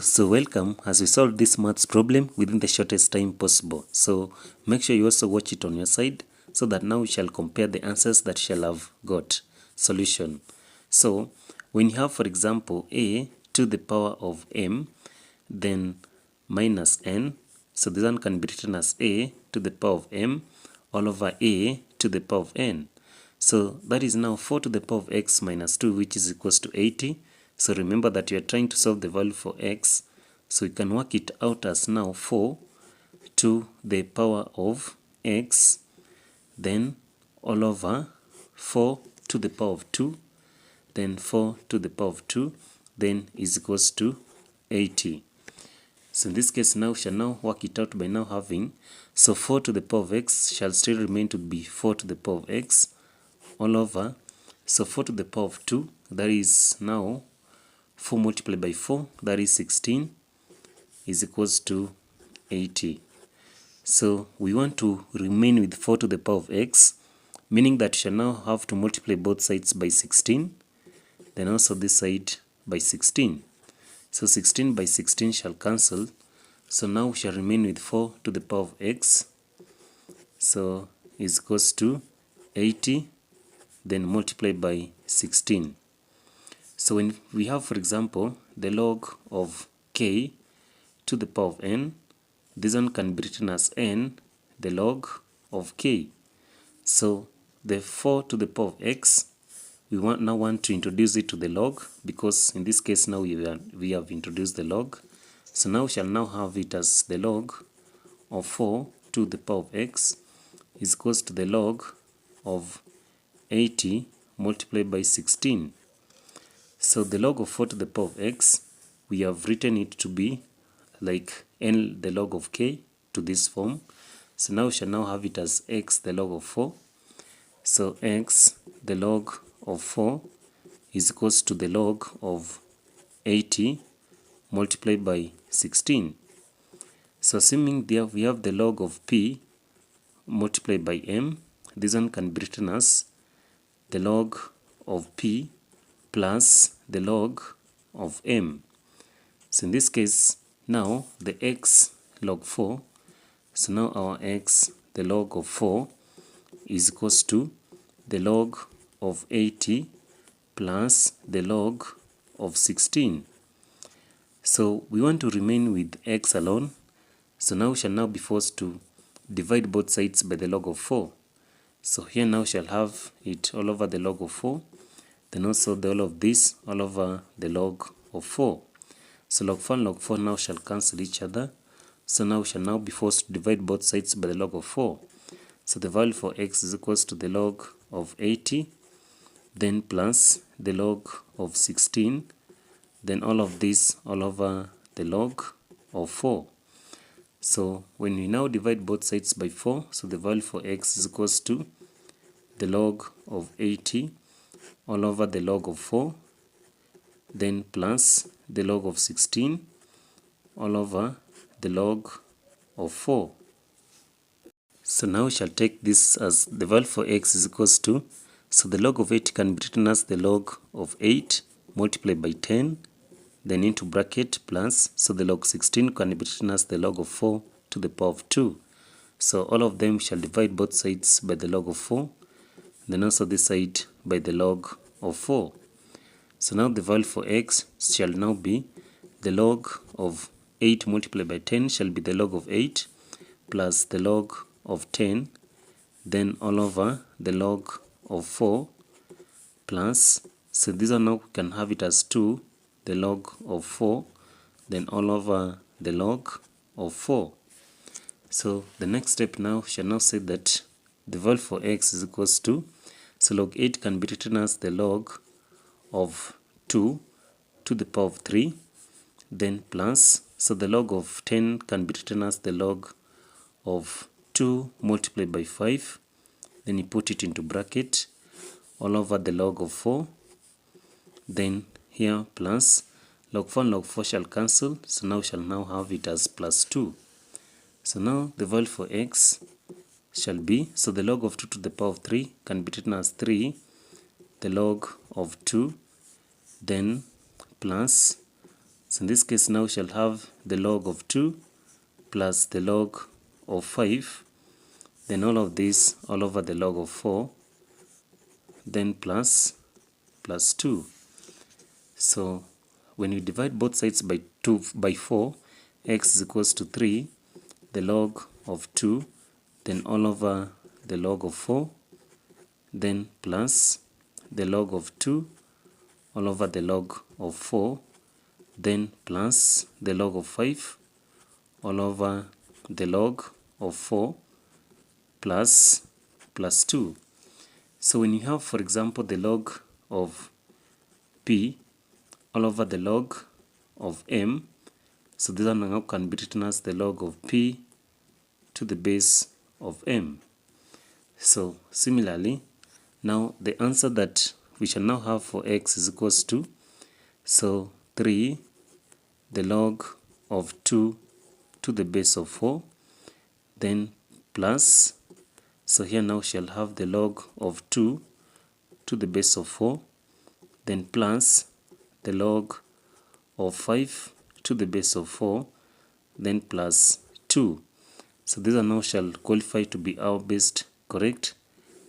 So welcome as we solve this maths problem within the shortest time possible. So make sure you also watch it on your side so that now we shall compare the answers that shall have got. Solution. So when you have, for example, a to the power of m, then minus n, so this one can be written as a to the power of m all over a to the power of n. So that is now 4 to the power of x minus 2, which is equals to 80. So remember that you are trying to solve the value for x. So you can work it out as now 4 to the power of x, then all over 4 to the power of 2, then 4 to the power of 2, then is equals to 80. So in this case now we shall now work it out by now having, so 4 to the power of x shall still remain to be 4 to the power of x all over, so 4 to the power of 2, that is now 4 multiplied by 4, that is 16, is equals to 80. So we want to remain with 4 to the power of x, meaning that we shall now have to multiply both sides by 16, then also this side by 16. So 16 by 16 shall cancel, so now we shall remain with 4 to the power of x, so is equals to 80, then multiply by 16. So when we have, for example, the log of k to the power of n, this one can be written as n, the log of k. So the 4 to the power of x, we now want to introduce it to the log, because in this case now we have introduced the log. So now we shall now have it as the log of 4 to the power of x is equals to the log of 80 multiplied by 16. So the log of 4 to the power of x, we have written it to be like n the log of k to this form. So now we shall now have it as x the log of 4. So x the log of 4 is equals to the log of 80 multiplied by 16. So assuming there we have the log of p multiplied by m, this one can be written as the log of p plus the log of m. So in this case, now the x log 4, so now our x, the log of 4, is equals to the log of 80 plus the log of 16. So we want to remain with x alone, so now we shall now be forced to divide both sides by the log of 4. So here now we shall have it all over the log of 4, then also the all of this all over the log of 4. So log 4 and log 4 now shall cancel each other. So now we shall now be forced to divide both sides by the log of 4. So the value for x is equals to the log of 80, then plus the log of 16, then all of this all over the log of 4. So when we now divide both sides by 4, so the value for x is equals to the log of 80 all over the log of 4, then plus the log of 16 all over the log of 4. So now we shall take this as the value for x is equals to, so the log of 8 can be written as the log of 8 multiplied by 10, then into bracket plus, so the log 16 can be written as the log of 4 to the power of 2. So all of them shall divide both sides by the log of 4, then also this side by the log of 4. So now the value for x shall now be the log of 8 multiplied by 10 shall be the log of 8 plus the log of 10, then all over the log of 4 plus, so this one now we can have it as 2, the log of 4, then all over the log of 4. So the next step now shall now say that the value for x is equals to, so log 8 can be written as the log of 2 to the power of 3, then plus, so the log of 10 can be written as the log of 2 multiplied by 5, then you put it into bracket all over the log of 4, then here plus log 4 and log 4 shall cancel, so now we shall now have it as plus 2. So now the value for x shall be, so the log of 2 to the power of 3 can be written as 3, the log of 2, then plus So in this case now we shall have the log of 2 plus the log of 5, then all of this all over the log of 4, then plus 2. So when you divide both sides by 4, x is equals to 3, the log of 2, then all over the log of 4, then plus the log of 2 all over the log of 4, then plus the log of 5 all over the log of 4 plus 2. So when you have, for example, the log of p all over the log of m, so this one now can be written as the log of p to the base of m. So similarly, now the answer that we shall now have for x is equals to, so 3 the log of 2 to the base of 4, then plus, so here now shall have the log of 2 to the base of 4, then plus the log of 5 to the base of 4, then plus 2. So these are now shall qualify to be our best correct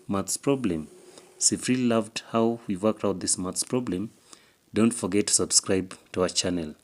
maths problem. So if you really loved how we worked out this maths problem, don't forget to subscribe to our channel.